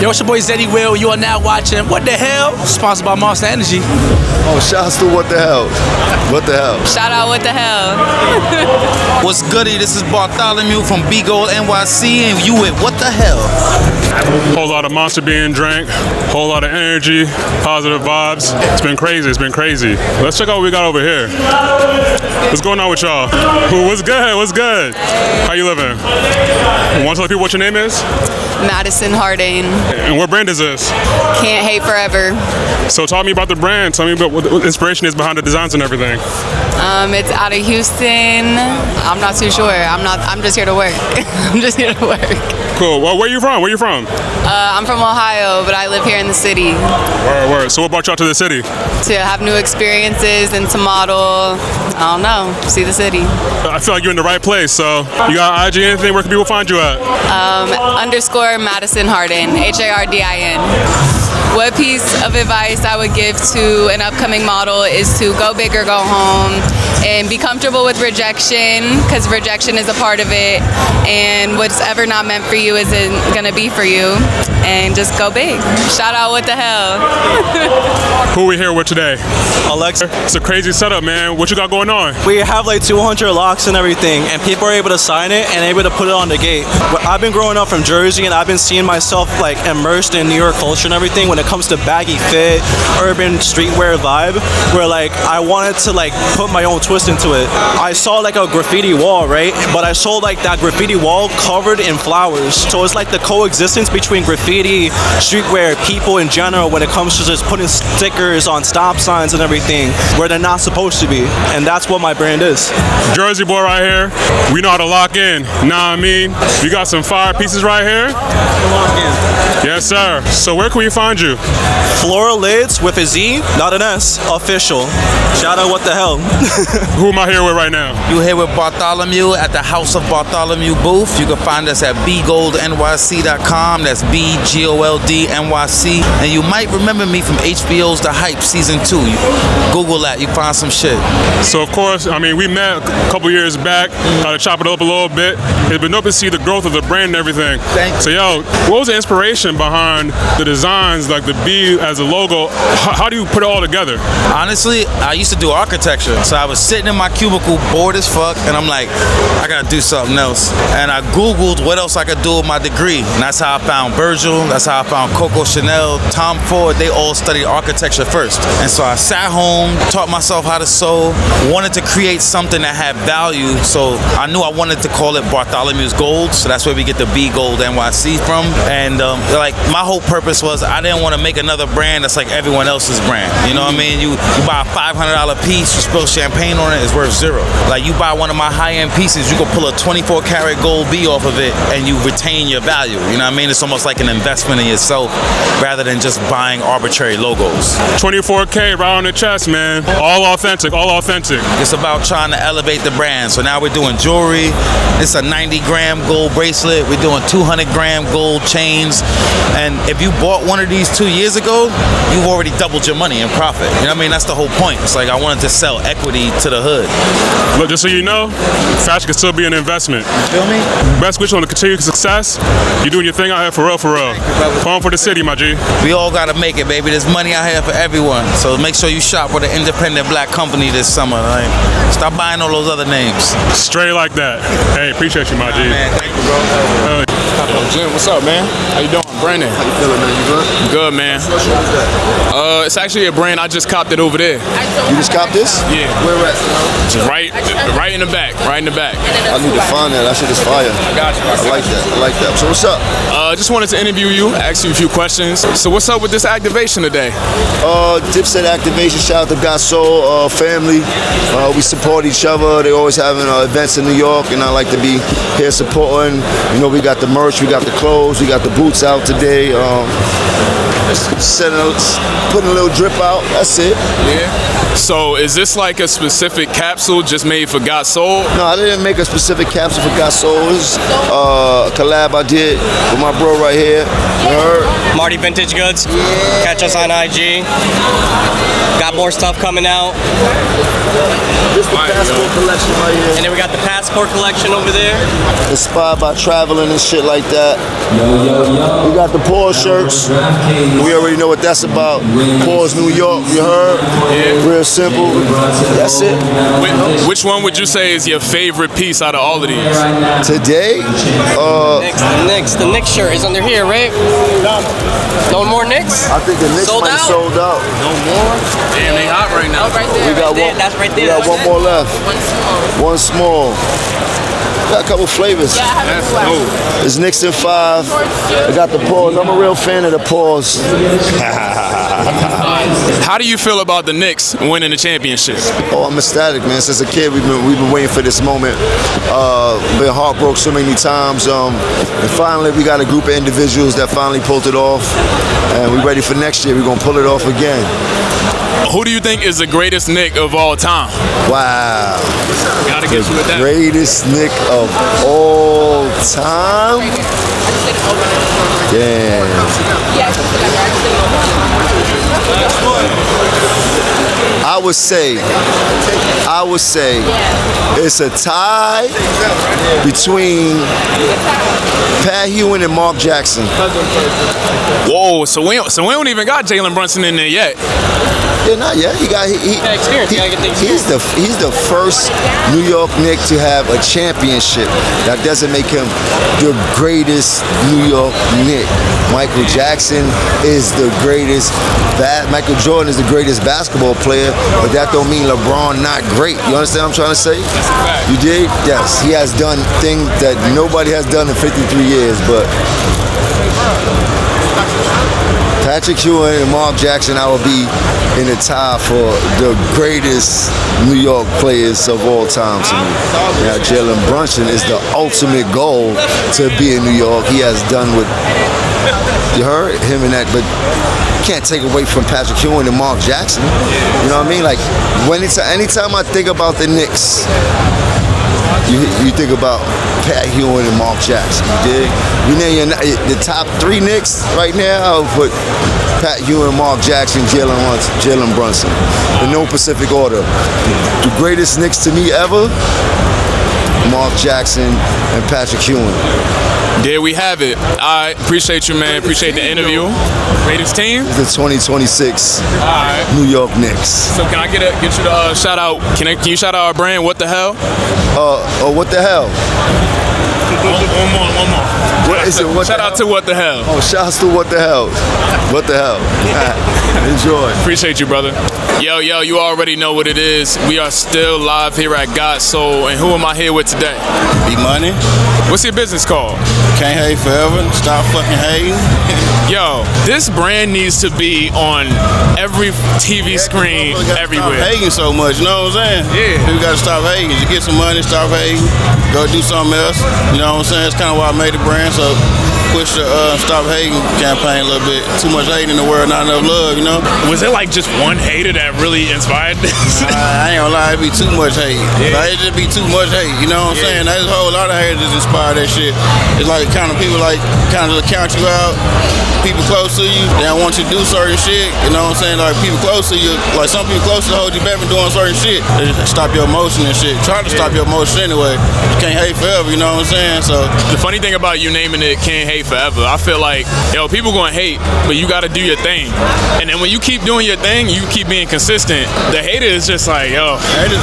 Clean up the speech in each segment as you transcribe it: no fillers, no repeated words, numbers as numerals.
Yo, it's your boy Zeddy Will. You are now watching What the Hell? Sponsored by Monster Energy. Oh, shouts to What the Hell. What the hell? Shout out What the Hell. What's goody? This is Bartholomew from B Gold NYC, and you with What the Hell? Whole lot of Monster being drank, whole lot of energy, positive vibes. It's been crazy, it's been crazy. Let's check out what we got over here. What's going on with y'all? What's good, what's good? How you living? Want to tell people what your name is? Madison Harding. And what brand is this? Can't hate forever. So talk to me about the brand, tell me about what the inspiration is behind the designs and everything. It's out of Houston. I'm not too sure. I'm just here to work. I'm just here to work. Cool, well, where you from? Where you from? I'm from Ohio, but I live here in the city. Word. So what brought y'all to the city? To have new experiences and to model, I don't know, see the city. I feel like you're in the right place, so you got IG, anything, where can people find you at? _ Madison Hardin, HARDIN. What piece of advice I would give to an upcoming model is to go big or go home and be comfortable with rejection, because rejection is a part of it, and what's ever not meant for you isn't gonna be for you, and just go big. Shout out What the Hell. Who we here with today? Alexa. It's a crazy setup, man. What you got going on? We have like 200 locks and everything, and people are able to sign it and able to put it on the gate. I've been growing up from Jersey, and I've been seeing myself like immersed in New York culture and everything when it comes to baggy fit, urban streetwear vibe, where like I wanted to like put my own twist into it. I saw like a graffiti wall, right? But I saw like that graffiti wall covered in flowers. So it's like the coexistence between graffiti, streetwear, people in general when it comes to just putting stickers on stop signs and everything where they're not supposed to be. And that's what my brand is. Jersey boy right here. We know how to lock in. Nah, I mean, you got some fire pieces right here. Lock in. Yes, sir. So where can we find you? Floral Lids with a Z, not an S, official. Shout out What the Hell. Who am I here with right now? You here with Bartholomew at the House of Bartholomew booth. You can find us at bgoldnyc.com. That's BGOLD NYC. And you might remember me from HBO's The Hype Season 2. You Google that, you find some shit. So of course, I mean, we met a couple years back, got to chop it up a little bit. It's been dope to see the growth of the brand and everything. Thank you. So yo, what was the inspiration behind the designs, like the B as a logo? How do you put it all together? Honestly, I used to do architecture. So I was sitting in my cubicle, bored as fuck, and I'm like, I gotta do something else. And I Googled what else I could do with my degree. And that's how I found Virgil, that's how I found Coco Chanel, Tom Ford. They all studied architecture first. And so I sat home, taught myself how to sew, wanted to create something that had value. So I knew I wanted to call it Bartholomew's Gold. So that's where we get the B Gold NYC from. And like my whole purpose was I didn't want to make another brand that's like everyone else's brand. You know what I mean? You buy a $500 piece, you spill champagne on it, it's worth $0. Like you buy one of my high-end pieces, you can pull a 24 karat gold B off of it and you retain your value. You know what I mean? It's almost like an investment in yourself rather than just buying arbitrary logos. 24K right on the chest, man. All authentic, all authentic. It's about trying to elevate the brand. So now we're doing jewelry. It's a 90-gram gold bracelet. We're doing 200-gram gold chains. And if you bought one of these 2 years ago, you've already doubled your money in profit. You know what I mean? That's the whole point. It's like I wanted to sell equity to the hood. Look, just so you know, fashion can still be an investment. You feel me? Best wish on the continued success. You're doing your thing out here for real, for real. Home for the city, my G. We all gotta make it, baby. There's money out here for everyone. So make sure you shop with an independent black company this summer. Like, stop buying all those other names. Straight like that. Hey, appreciate you, my G. Man, thank you, bro. Jim, what's up, man? How you doing? Brandon. How you feeling, man? You good? Good, man. It's actually a brand. I just copped it over there. You just copped this? Yeah. Where at? Just right in the back. Right in the back. I need to find that. That shit is fire. Got you. I like that. I like that. So what's up? Just wanted to interview you, ask you a few questions. So what's up with this activation today? Dipset activation. Shout out to Got Soul family. We support each other. They always having events in New York, and I like to be here supporting. You know, we got the merch, we got the clothes, we got the boots out today. Putting a little drip out. That's it. Yeah. So is this like a specific capsule just made for Got Soul? No, I didn't make a specific capsule for Got Soul. This is a collab I did with my bro right here. You heard? Marty Vintage Goods. Yeah. Catch us on IG. Got more stuff coming out. This is the passport collection right here. And then we got the passport collection over there. Inspired by traveling and shit like that. We got the Paws shirts. We already know what that's about. Paws, New York, you heard? Yeah. Real simple. That's it. Which one would you say is your favorite piece out of all of these? Today, The Knicks shirt is under here, right? No more Knicks? I think the Knicks Sold might have out? sold out. No more? Damn, they hot right now. Oh, right there. We got one. That's right there. We got one more left. One small. One small. Got a couple flavors. Yeah, I have That's a blue one. dope. It's Knicks in 5. I got the Paws. I'm a real fan of the Paws. How do you feel about the Knicks winning the championship? Oh, I'm ecstatic, man. Since a kid, we've been waiting for this moment. Been heartbroken so many times. And finally, we got a group of individuals that finally pulled it off. And we're ready for next year. We're going to pull it off again. Who do you think is the greatest Knick of all time? Wow. Gotta get you with that. Greatest Knick of all time? Damn. I would say it's a tie between Pat Ewing and Mark Jackson. Whoa, so we don't even got Jalen Brunson in there yet. Yeah, not yet. He's the first New York Knick to have a championship. That doesn't make him the greatest New York Knick. Michael Jackson is the greatest. Michael Jordan is the greatest basketball player, but that don't mean LeBron not great. You understand what I'm trying to say? That's a fact. You did? Yes. He has done things that nobody has done in 53 years, but Patrick Ewing and Mark Jackson, I will be in the tie for the greatest New York players of all time to me. Now, Jalen Brunson is the ultimate goal to be in New York. He has done what you heard him in that, but can't take away from Patrick Ewing and Mark Jackson. You know what I mean? Like, anytime I think about the Knicks, you think about Pat Ewing and Mark Jackson. You dig? You name the top 3 Knicks right now. I would put Pat Ewing, Mark Jackson, Jalen Brunson. In no specific order. The greatest Knicks to me ever: Mark Jackson and Patrick Ewing. There we have it. I appreciate you, man. Appreciate the interview. Greatest team? The 2026 Alright. New York Knicks. So can I get you to shout out? Can you shout out our brand? What the hell? What the hell? One more. What is it? Shout out to What the Hell. Oh, shouts to What the Hell. What the hell? Enjoy. Appreciate you, brother. Yo, you already know what it is. We are still live here at God Soul. And who am I here with today? B Money. What's your business called? Can't hate forever. Stop fucking hating. Yo, this brand needs to be on every TV screen everywhere. Stop hating so much, you know what I'm saying? Yeah. You gotta stop hating. You get some money, stop hating. Go do something else. You know what I'm saying? It's kind of why I made the brand. So push the Stop Hating campaign a little bit. Too much hate in the world, not enough love, you know? Was it like just one hater that really inspired this? I ain't gonna lie, it'd be too much hate. Yeah. Like, it just be too much hate, you know what I'm saying? There's a whole lot of haters that inspire that shit. It's like kind of people like kind of count you out. People close to you, they don't want you to do certain shit, you know what I'm saying? Like people close to you, like some people close to you hold you back from doing certain shit. They just stop your emotion and shit. Try to stop your emotion anyway. You can't hate forever, you know what I'm saying? So The funny thing about you naming it Can't Hate Forever, I feel like, yo, people gonna hate, but you gotta do your thing. And then when you keep doing your thing, you keep being consistent. The hater is just like, yo. haters,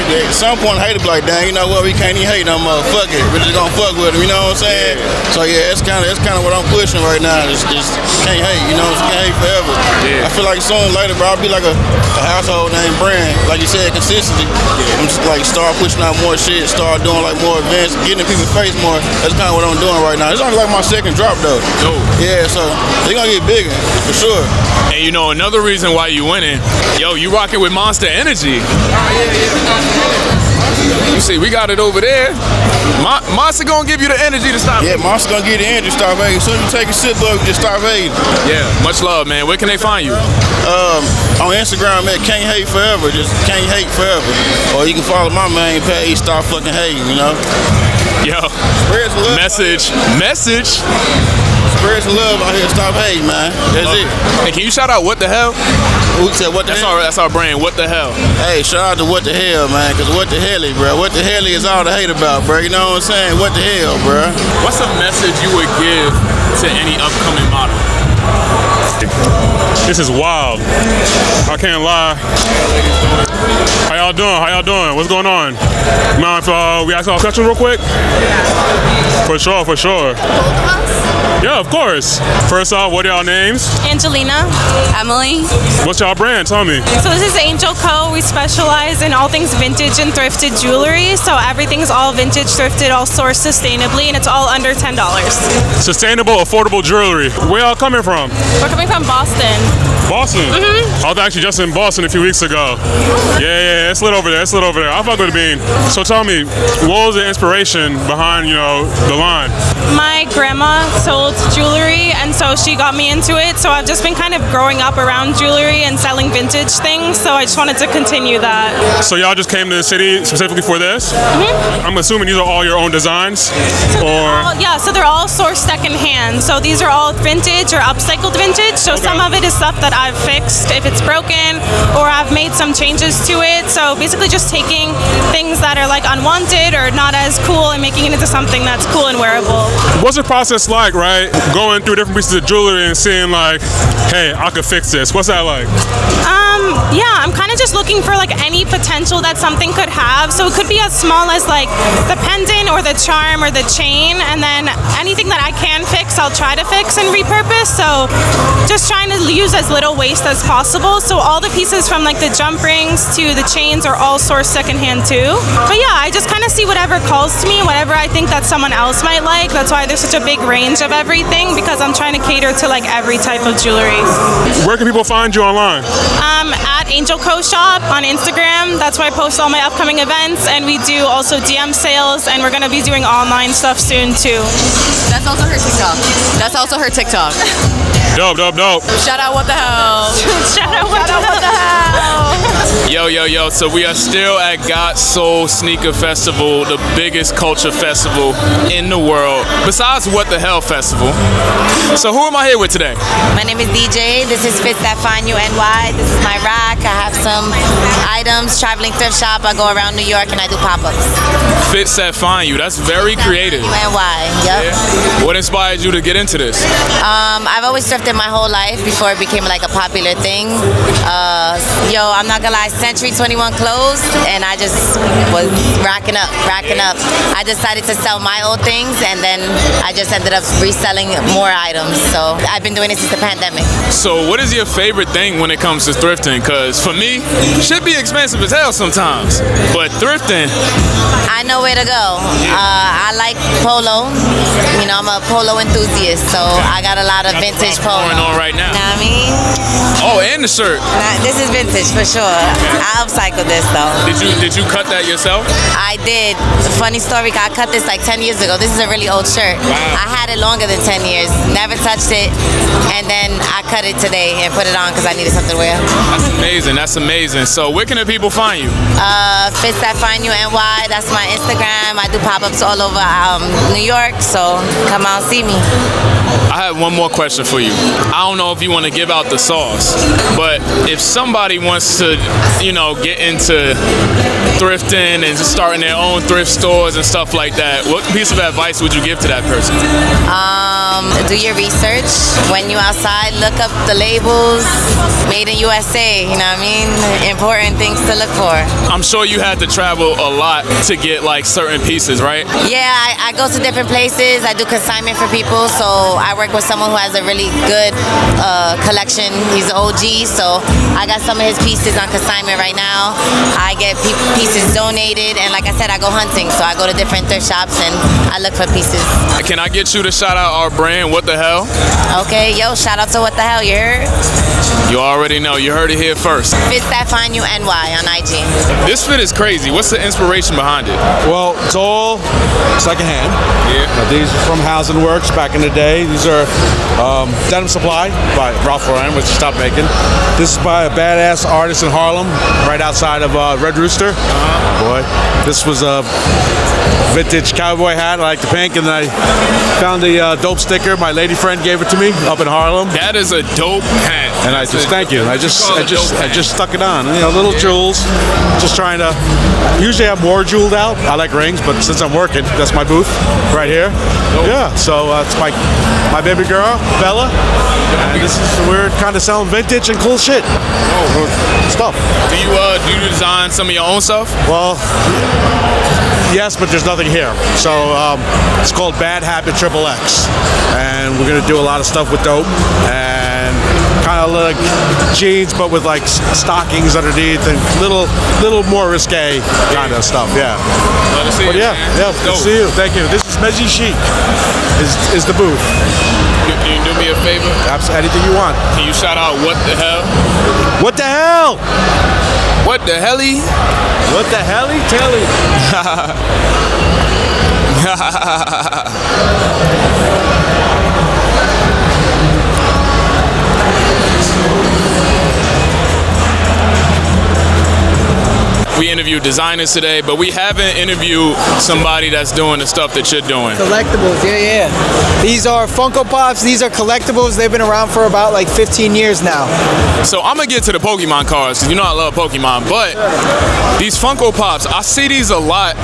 they at some point haters be like, dang, you know what, we can't even hate no more. Fuck it. We're just gonna fuck with them, you know what I'm saying? So yeah, it's kinda what I'm pushing right now. It's can't hate, you know, can't hate forever. Yeah. I feel like soon later, bro, I'll be like a household name brand. Like you said, consistency. I'm just like start pushing out more shit, start doing like more events, getting in people's face more. That's kind of what I'm doing right now. It's only like my second drop though. Dope. Yeah, so they're gonna get bigger for sure. And you know, another reason why you winning, yo, you rocking with Monster Energy. You see, we got it over there. Monster gonna give you the energy to stop. Yeah, Monster gonna get the energy to start hating. As soon as you take a sip of it, just start hating. Yeah, much love, man. Where can they find you? On Instagram at Can't Hate Forever, just Can't Hate Forever. Or you can follow my main page, Stop Fucking Hating, you know? Yo, Spread some love. message. Spread some love out here. Stop hating, man. That's it. And can you shout out What the Hell? Who said what the hell? That's our brand. What the Hell? Hey, shout out to What the Hell, man. Because what the hell is, bro? What the hell is all the hate about, bro? You know what I'm saying? What the hell, bro? What's a message you would give to any upcoming model? This is wild. I can't lie. How y'all doing? How y'all doing? What's going on? Mind if we ask y'all a question real quick? For sure, for sure. Yeah, of course. First off, what are y'all names? Angelina. Emily. What's y'all brand? Tell me. So this is Angel Co. We specialize in all things vintage and thrifted jewelry. So everything's all vintage, thrifted, all sourced sustainably, and it's all under $10. Sustainable, affordable jewelry. Where y'all coming from? We're coming from Boston. Boston? Mm-hmm. I was actually just in Boston a few weeks ago. Yeah, it's lit over there. It's lit over there. I fuck with the bean. So tell me, what was the inspiration behind, the line? My grandma sold jewelry, and so she got me into it. So I've just been kind of growing up around jewelry and selling vintage things. So I just wanted to continue that. So y'all just came to the city specifically for this? Mm-hmm. I'm assuming these are all your own designs? So they're all sourced secondhand. So these are all vintage or upcycled vintage. So some of it is stuff that I've fixed if it's broken, or I've made some changes to it. So basically just taking things that are like unwanted or not as cool and making it into something that's cool and wearable. What's the process like, right? Going through different pieces of jewelry and seeing like, hey, I could fix this. What's that like? Yeah, I'm kind of just looking for like any potential that something could have. So it could be as small as like the pendant or the charm or the chain, and then anything that I can fix, I'll try to fix and repurpose. So just trying to use as little waste as possible. So all the pieces from like the jump rings to the chains are all sourced secondhand too. But yeah, I just kind of see whatever calls to me, whatever I think that someone else might like. That's why there's such a big range of everything, because I'm trying to cater to like every type of jewelry. Where can people find you online? At Angel Co Shop on Instagram. That's where I post all my upcoming events, and we do also DM sales, and we're gonna be doing online stuff soon too. That's also her TikTok. Dope. Shout out What the Hell. Shout out What the Hell. Yo. So we are still at Got Soul Sneaker Festival, the biggest culture festival in the world, besides What the Hell Festival. So who am I here with today? My name is DJ. This is Fits That Find You NY. This is my rack. I have some items, traveling thrift shop. I go around New York and I do pop-ups. Fits That Find You. That's very creative. NY. Yep. Yeah. What inspired you to get into this? I've always thrifted my whole life before it became like a popular thing. I'm not gonna lie, Century 21 closed, and I just was racking up. I decided to sell my old things, and then I just ended up reselling more items. So I've been doing it since the pandemic. So what is your favorite thing when it comes to thrifting? Because for me, shit be expensive as hell sometimes, but thrifting, I know where to go. I like polo. I'm a polo enthusiast, so I got a lot of vintage polo going on right now. Know what I mean? Oh, and the shirt. This is vintage for sure. I upcycled this though. Did you cut that yourself? I did. Funny story, I cut this like 10 years ago. This is a really old shirt. Wow. I had it longer than 10 years. Never touched it. And then I cut it today and put it on because I needed something to wear. That's amazing. So where can the people find you? Fits That Find You NY. That's my Instagram. I do pop-ups all over New York. So come out and see me. I have one more question for you. I don't know if you want to give out the sauce, but if somebody wants to, get into thrifting and just starting their own thrift stores and stuff like that, what piece of advice would you give to that person? Do your research. When you outside, look up the labels. Made in USA, you know what I mean? Important things to look for. I'm sure you had to travel a lot to get like certain pieces, right? Yeah, I go to different places. I do consignment for people, so I work with someone who has a really good collection. He's an OG, so I got some of his pieces on consignment right now. I get pieces donated, and like I said, I go hunting, so I go to different thrift shops and I look for pieces. Can I get you to shout out our brand, What the Hell? Okay, shout out to What the Hell, you heard? You already know, you heard it here first. Fits That Find You NY on IG. This fit is crazy. What's the inspiration behind it? Well, it's all secondhand. Yeah. These are from Housing Works back in the day. These are Denim Supply by Ralph Lauren, which stopped making. This is by a badass artist in Harlem, right outside of Red Rooster. Boy, this was a vintage cowboy hat. I like the pink, and then I found the dope stick sticker. My lady friend gave it to me up in Harlem. That is a dope hat. And I just thank you. I just stuck it on. You know, little jewels. Just trying to. Usually I'm more jeweled out. I like rings, but since I'm working, that's my booth right here. Yeah. So it's my baby girl, Bella. And we're kind of selling vintage and cool shit. Stuff. Do you design some of your own stuff? Well, yes, but there's nothing here. So it's called Bad Habit XXX, and we're gonna do a lot of stuff with dope and kind of like jeans, but with like stockings underneath and little more risque kind of stuff. Yeah. Love to see you, man. Good to see you. Thank you. This is Mezzi Chic. Is the booth. Can you do me a favor? Absolutely, anything you want. Can you shout out What the Hell? What the hell? What the helly? What the helly? Telly. We interviewed designers today, but we haven't interviewed somebody that's doing the stuff that you're doing. Collectibles, yeah. These are Funko Pops. These are collectibles. They've been around for about like 15 years now. So I'm gonna get to the Pokemon cards, because you know I love Pokemon, but these Funko Pops, I see these a lot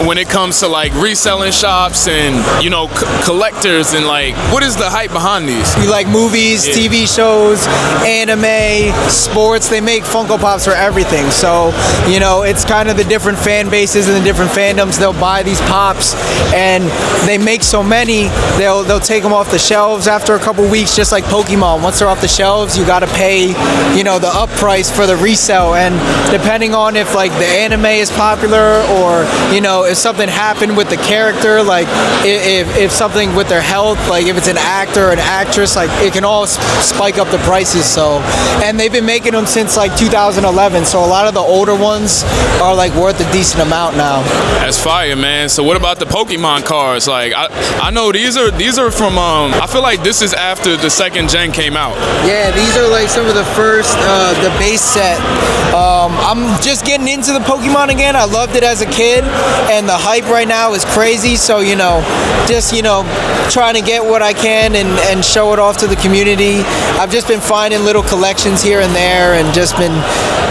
when it comes to like reselling shops and, you know, collectors, and like, what is the hype behind these? You like movies, TV shows, anime, sports. They make Funko Pops for everything. So, you know, it's kind of the different fan bases and the different fandoms. They'll buy these pops, and they make so many, they'll take them off the shelves after a couple weeks, just like Pokemon. Once they're off the shelves, you gotta pay, you know, the up price for the resale. And depending on if like the anime is popular, or, you know, if something happened with the character, like if something with their health, like if it's an actor or an actress, like it can all spike up the prices. So, and they've been making them since like 2011. So a lot of the older ones are like worth a decent amount now. That's fire, man. So what about the Pokemon cards? Like I know these are from I feel like this is after the second gen came out. Yeah, these are like some of the first the base set. I'm just getting into the Pokemon again. I loved it as a kid, and the hype right now is crazy. So, you know, just, you know, trying to get what I can and show it off to the community. I've just been finding little collections here and there and just been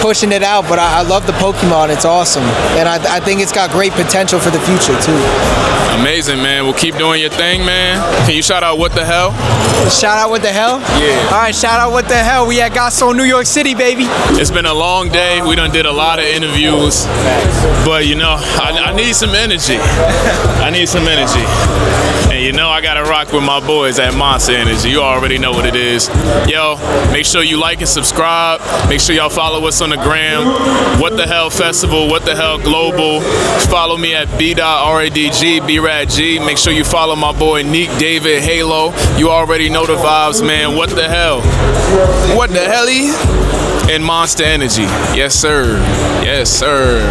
pushing it out. But I love the Pokemon. It's awesome, and I think it's got great potential for the future too. Amazing, man. Well, keep doing your thing, man. Can you shout out What the Hell? Shout out What the Hell? Yeah. All right, shout out What the Hell. We at Gosso, New York City, baby. It's been a long day. We done did a lot of interviews, but you know, I need some energy. I need some energy. And you know I gotta rock with my boys at Monster Energy. You already know what it is. Yo, make sure you like and subscribe. Make sure y'all follow us on the gram. What the Hell Festival, What the Hell Global. Follow me at B.RADG, BRADG. Make sure you follow my boy Neek David Halo. You already know the vibes, man. What the hell? What the helly? And Monster Energy. Yes, sir. Yes, sir.